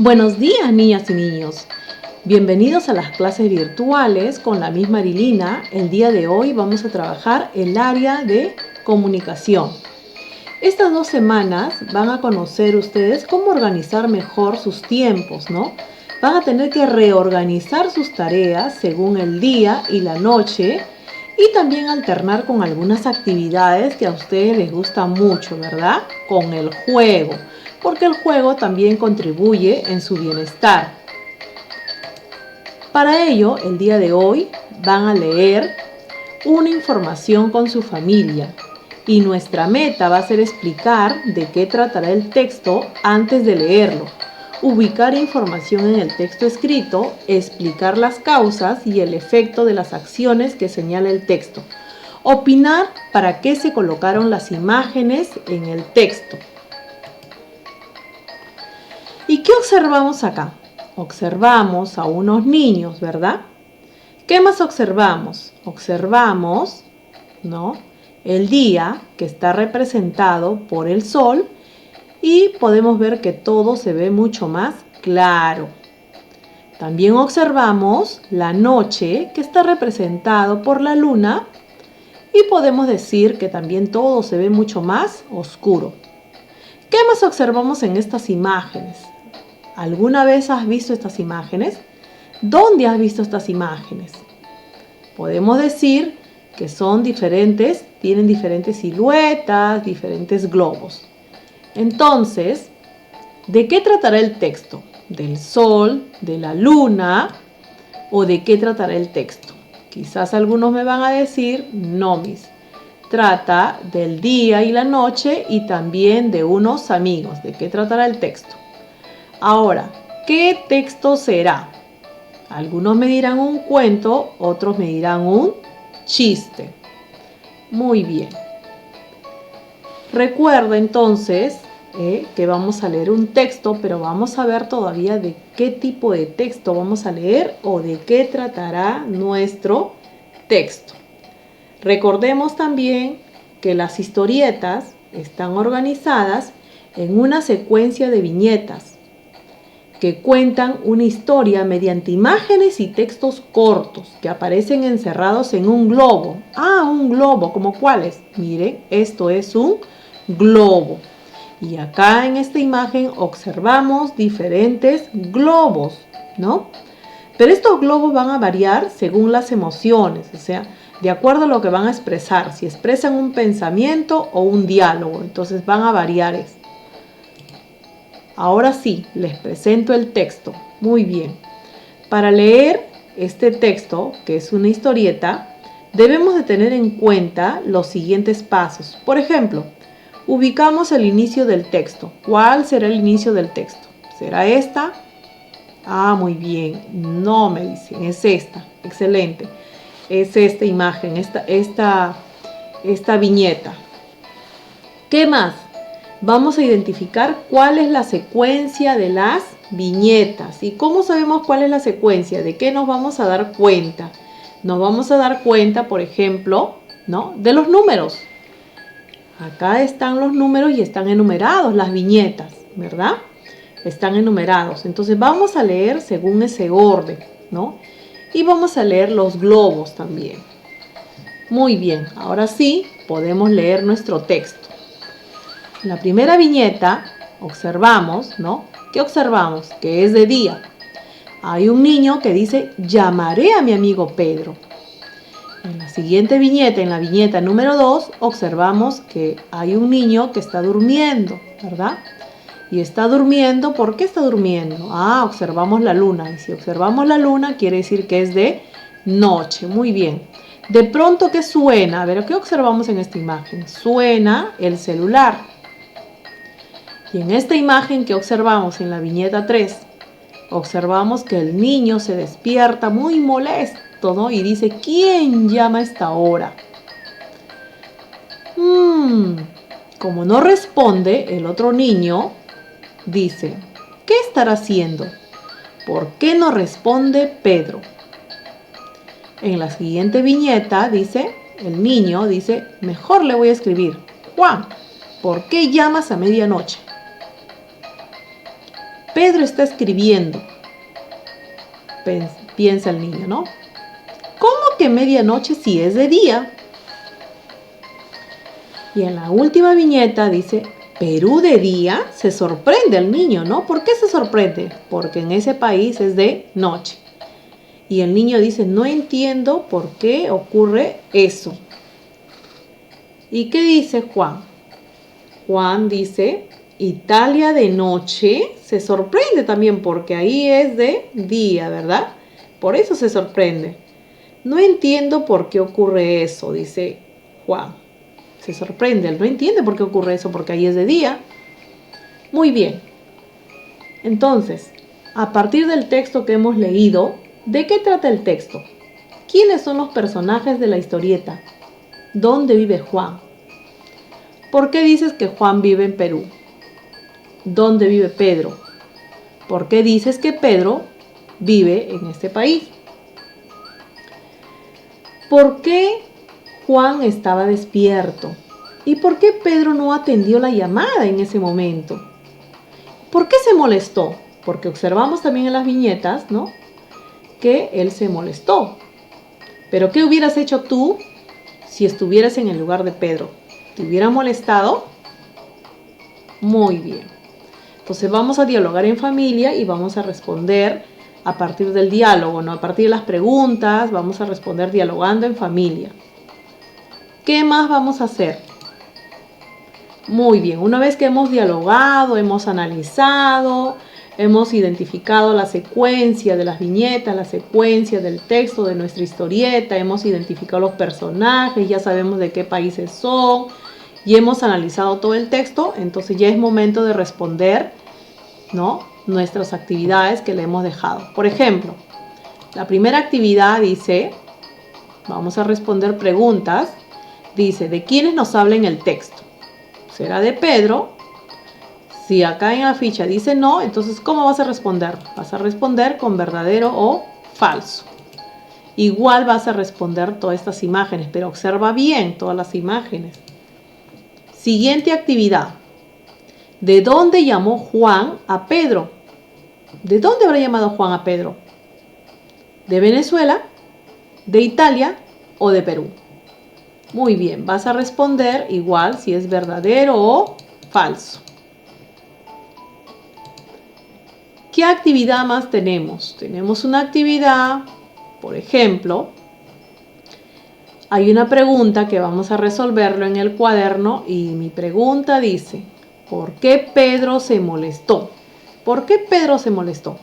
Buenos días, niñas y niños. Bienvenidos a las clases virtuales con la Miss Marilina. El día de hoy vamos a trabajar el área de comunicación. Estas 2 semanas van a conocer ustedes cómo organizar mejor sus tiempos, ¿no? Van a tener que reorganizar sus tareas según el día y la noche y también alternar con algunas actividades que a ustedes les gustan mucho, ¿verdad? Con el juego, porque el juego también contribuye en su bienestar. Para ello, el día de hoy van a leer una información con su familia y nuestra meta va a ser explicar de qué tratará el texto antes de leerlo, ubicar información en el texto escrito, explicar las causas y el efecto de las acciones que señala el texto, opinar para qué se colocaron las imágenes en el texto. ¿Y qué observamos acá? Observamos a unos niños, ¿verdad? ¿Qué más observamos? Observamos, ¿no?, el día que está representado por el sol y podemos ver que todo se ve mucho más claro. También observamos la noche que está representado por la luna y podemos decir que también todo se ve mucho más oscuro. ¿Qué más observamos en estas imágenes? ¿Alguna vez has visto estas imágenes? ¿Dónde has visto estas imágenes? Podemos decir que son diferentes, tienen diferentes siluetas, diferentes globos. Entonces, ¿de qué tratará el texto? ¿Del sol, de la luna o de qué tratará el texto? Quizás algunos me van a decir, no, Miss, trata del día y la noche y también de unos amigos. ¿De qué tratará el texto? Ahora, ¿qué texto será? Algunos me dirán un cuento, otros me dirán un chiste. Muy bien. Recuerda entonces que vamos a leer un texto, pero vamos a ver todavía de qué tipo de texto vamos a leer o de qué tratará nuestro texto. Recordemos también que las historietas están organizadas en una secuencia de viñetas que cuentan una historia mediante imágenes y textos cortos que aparecen encerrados en un globo. Un globo, ¿como cuáles? Miren, esto es un globo. Y acá en esta imagen observamos diferentes globos, ¿no? Pero estos globos van a variar según las emociones, o sea, de acuerdo a lo que van a expresar, si expresan un pensamiento o un diálogo, entonces van a variar esto. Ahora sí, les presento el texto. Muy bien. Para leer este texto, que es una historieta, debemos de tener en cuenta los siguientes pasos. Por ejemplo, ubicamos el inicio del texto. ¿Cuál será el inicio del texto? ¿Será esta? Muy bien. No me dicen, es esta. Excelente. Es esta imagen, esta viñeta. ¿Qué más? Vamos a identificar cuál es la secuencia de las viñetas. ¿Y cómo sabemos cuál es la secuencia? ¿De qué nos vamos a dar cuenta? Nos vamos a dar cuenta, por ejemplo, ¿no?, de los números. Acá están los números y están enumerados las viñetas, ¿verdad? Están enumerados. Entonces vamos a leer según ese orden, ¿no? Y vamos a leer los globos también. Muy bien, ahora sí podemos leer nuestro texto. En la primera viñeta observamos, ¿no? ¿Qué observamos? Que es de día. Hay un niño que dice, llamaré a mi amigo Pedro. En la siguiente viñeta, en la viñeta número 2, observamos que hay un niño que está durmiendo, ¿verdad? Y está durmiendo, ¿por qué está durmiendo? Observamos la luna. Y si observamos la luna, quiere decir que es de noche. Muy bien. De pronto, ¿qué suena? A ver, ¿qué observamos en esta imagen? Suena el celular. Y en esta imagen que observamos en la viñeta 3, observamos que el niño se despierta muy molesto, ¿no? Y dice, ¿quién llama a esta hora? Como no responde, el otro niño dice, ¿qué estará haciendo? ¿Por qué no responde Pedro? En la siguiente viñeta dice, el niño dice, mejor le voy a escribir, Juan, ¿por qué llamas a medianoche? Pedro está escribiendo. Piensa el niño, ¿no? ¿Cómo que medianoche si es de día? Y en la última viñeta dice, ¿Perú de día? Se sorprende el niño, ¿no? ¿Por qué se sorprende? Porque en ese país es de noche. Y el niño dice, no entiendo por qué ocurre eso. ¿Y qué dice Juan? Juan dice, Italia de noche. Se sorprende también porque ahí es de día, ¿verdad? Por eso se sorprende. No entiendo por qué ocurre eso, dice Juan. Se sorprende, él no entiende por qué ocurre eso, porque ahí es de día. Muy bien. Entonces, a partir del texto que hemos leído, ¿de qué trata el texto? ¿Quiénes son los personajes de la historieta? ¿Dónde vive Juan? ¿Por qué dices que Juan vive en Perú? ¿Dónde vive Pedro? ¿Por qué dices que Pedro vive en este país? ¿Por qué Juan estaba despierto? ¿Y por qué Pedro no atendió la llamada en ese momento? ¿Por qué se molestó? Porque observamos también en las viñetas, ¿no?, que él se molestó. Pero ¿qué hubieras hecho tú si estuvieras en el lugar de Pedro? ¿Te hubiera molestado? Muy bien. Entonces vamos a dialogar en familia y vamos a responder a partir del diálogo, ¿no? A partir de las preguntas, vamos a responder dialogando en familia. ¿Qué más vamos a hacer? Muy bien, una vez que hemos dialogado, hemos analizado, hemos identificado la secuencia de las viñetas, la secuencia del texto de nuestra historieta, hemos identificado los personajes, ya sabemos de qué países son y hemos analizado todo el texto, entonces ya es momento de responder, ¿no?, nuestras actividades que le hemos dejado. Por ejemplo, la primera actividad dice, vamos a responder preguntas, dice, ¿de quiénes nos habla en el texto? ¿Será de Pedro? Si acá en la ficha dice no, entonces ¿cómo vas a responder? Vas a responder con verdadero o falso. Igual vas a responder todas estas imágenes, pero observa bien todas las imágenes. Siguiente actividad. ¿De dónde llamó Juan a Pedro? ¿De dónde habrá llamado Juan a Pedro? ¿De Venezuela? ¿De Italia? ¿O de Perú? Muy bien, vas a responder igual si es verdadero o falso. ¿Qué actividad más tenemos? Tenemos una actividad, por ejemplo, hay una pregunta que vamos a resolverlo en el cuaderno y mi pregunta dice, ¿por qué Pedro se molestó? ¿Por qué Pedro se molestó?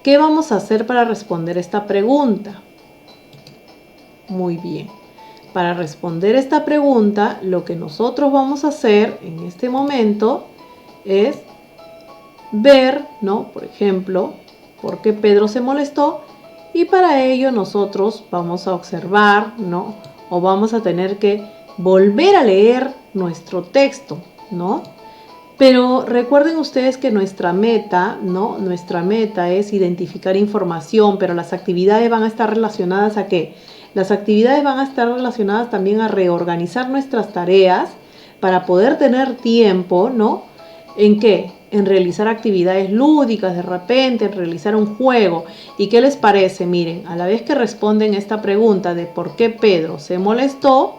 ¿Qué vamos a hacer para responder esta pregunta? Muy bien. Para responder esta pregunta, lo que nosotros vamos a hacer en este momento es ver, ¿no?, por ejemplo, por qué Pedro se molestó, y para ello nosotros vamos a observar, ¿no?, o vamos a tener que volver a leer nuestro texto, ¿no? Pero recuerden ustedes que nuestra meta, ¿no?, nuestra meta es identificar información, pero las actividades van a estar relacionadas ¿a qué? Las actividades van a estar relacionadas también a reorganizar nuestras tareas para poder tener tiempo, ¿no?, ¿en qué? En realizar actividades lúdicas, de repente, en realizar un juego. ¿Y qué les parece? Miren, a la vez que responden esta pregunta de por qué Pedro se molestó,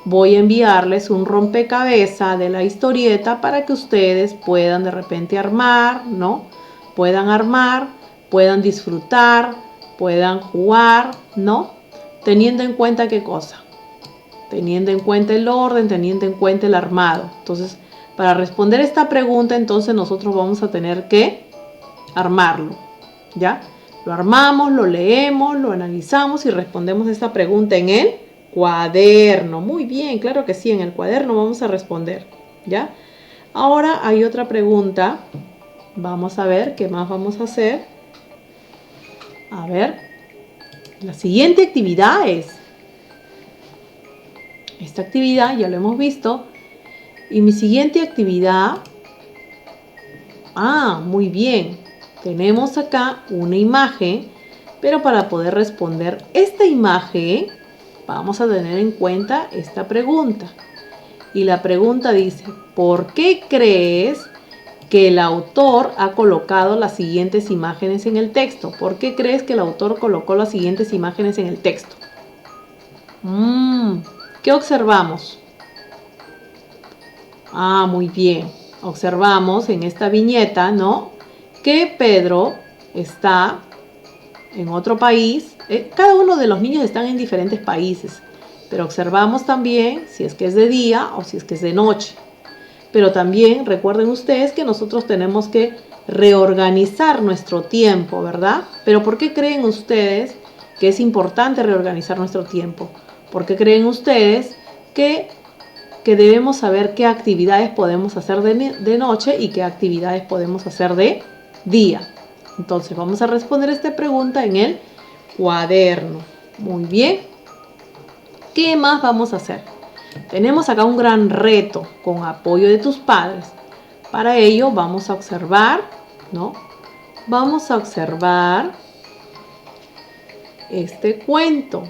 voy a enviarles un rompecabezas de la historieta para que ustedes puedan de repente armar, ¿no? Puedan armar, puedan disfrutar, puedan jugar, ¿no? Teniendo en cuenta qué cosa. Teniendo en cuenta el orden, teniendo en cuenta el armado. Entonces, para responder esta pregunta, entonces nosotros vamos a tener que armarlo, ¿ya? Lo armamos, lo leemos, lo analizamos y respondemos esta pregunta en el cuaderno. Muy bien, claro que sí, en el cuaderno vamos a responder, ¿ya? Ahora hay otra pregunta. Vamos a ver qué más vamos a hacer. A ver, la siguiente actividad es, esta actividad ya lo hemos visto, y mi siguiente actividad, muy bien, tenemos acá una imagen, pero para poder responder esta imagen, vamos a tener en cuenta esta pregunta. Y la pregunta dice, ¿por qué crees que el autor ha colocado las siguientes imágenes en el texto. ¿Por qué crees que el autor colocó las siguientes imágenes en el texto? ¿Qué observamos? Muy bien. Observamos en esta viñeta, ¿no?, que Pedro está en otro país. Cada uno de los niños están en diferentes países, pero observamos también si es que es de día o si es que es de noche. Pero también recuerden ustedes que nosotros tenemos que reorganizar nuestro tiempo, ¿verdad? Pero ¿por qué creen ustedes que es importante reorganizar nuestro tiempo? ¿Por qué creen ustedes que debemos saber qué actividades podemos hacer de noche y qué actividades podemos hacer de día? Entonces vamos a responder esta pregunta en el cuaderno. Muy bien. ¿Qué más vamos a hacer? Tenemos acá un gran reto con apoyo de tus padres. Para ello vamos a observar, ¿no? Vamos a observar este cuento.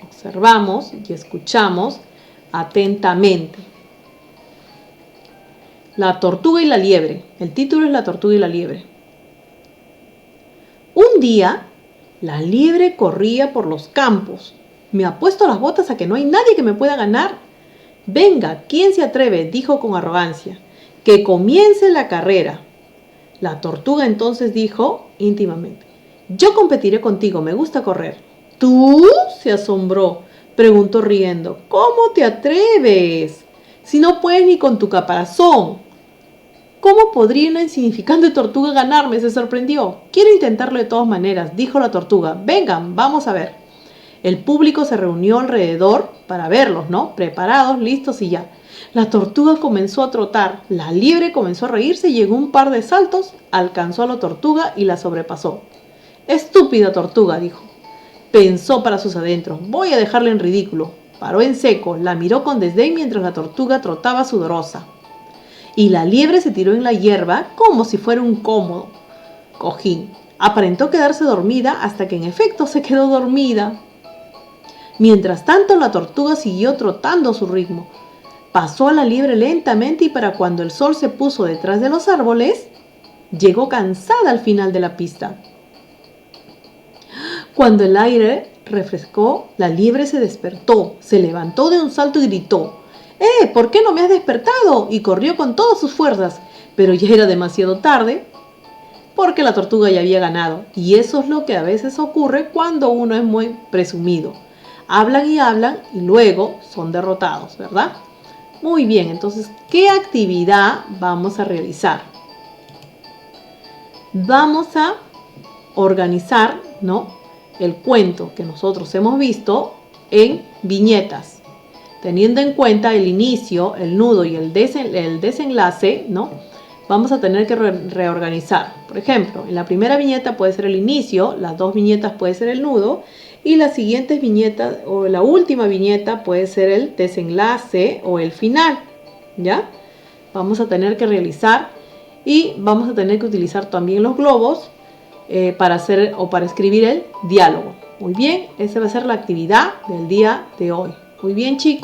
Observamos y escuchamos atentamente. La tortuga y la liebre. El título es La tortuga y la liebre. Un día, la liebre corría por los campos. Me apuesto las botas a que no hay nadie que me pueda ganar. Venga, ¿quién se atreve?, dijo con arrogancia. Que comience la carrera. La tortuga entonces dijo íntimamente: yo competiré contigo, me gusta correr. ¿Tú?, se asombró. Preguntó riendo. ¿Cómo te atreves? Si no puedes ni con tu caparazón. ¿Cómo podría una insignificante tortuga ganarme?, se sorprendió. Quiero intentarlo de todas maneras, dijo la tortuga. Vengan, vamos a ver. El público se reunió alrededor para verlos, ¿no? Preparados, listos y ya. La tortuga comenzó a trotar, la liebre comenzó a reírse y en un par de saltos alcanzó a la tortuga y la sobrepasó. Estúpida tortuga, dijo. Pensó para sus adentros, voy a dejarla en ridículo. Paró en seco, la miró con desdén mientras la tortuga trotaba sudorosa. Y la liebre se tiró en la hierba como si fuera un cómodo cojín. Aparentó quedarse dormida hasta que en efecto se quedó dormida. Mientras tanto, la tortuga siguió trotando a su ritmo. Pasó a la liebre lentamente y para cuando el sol se puso detrás de los árboles, llegó cansada al final de la pista. Cuando el aire refrescó, la liebre se despertó, se levantó de un salto y gritó: ¿por qué no me has despertado? Y corrió con todas sus fuerzas, pero ya era demasiado tarde porque la tortuga ya había ganado. Y eso es lo que a veces ocurre cuando uno es muy presumido. Hablan y luego son derrotados, ¿verdad? Muy bien, entonces, ¿qué actividad vamos a realizar? Vamos a organizar, ¿no?, el cuento que nosotros hemos visto en viñetas, teniendo en cuenta el inicio, el nudo y el desenlace, ¿no? Vamos a tener que reorganizar. Por ejemplo, en la primera viñeta puede ser el inicio, las dos viñetas puede ser el nudo y las siguientes viñetas o la última viñeta puede ser el desenlace o el final, ¿ya? Vamos a tener que realizar y vamos a tener que utilizar también los globos para hacer o para escribir el diálogo. Muy bien, esa va a ser la actividad del día de hoy. Muy bien, chicos.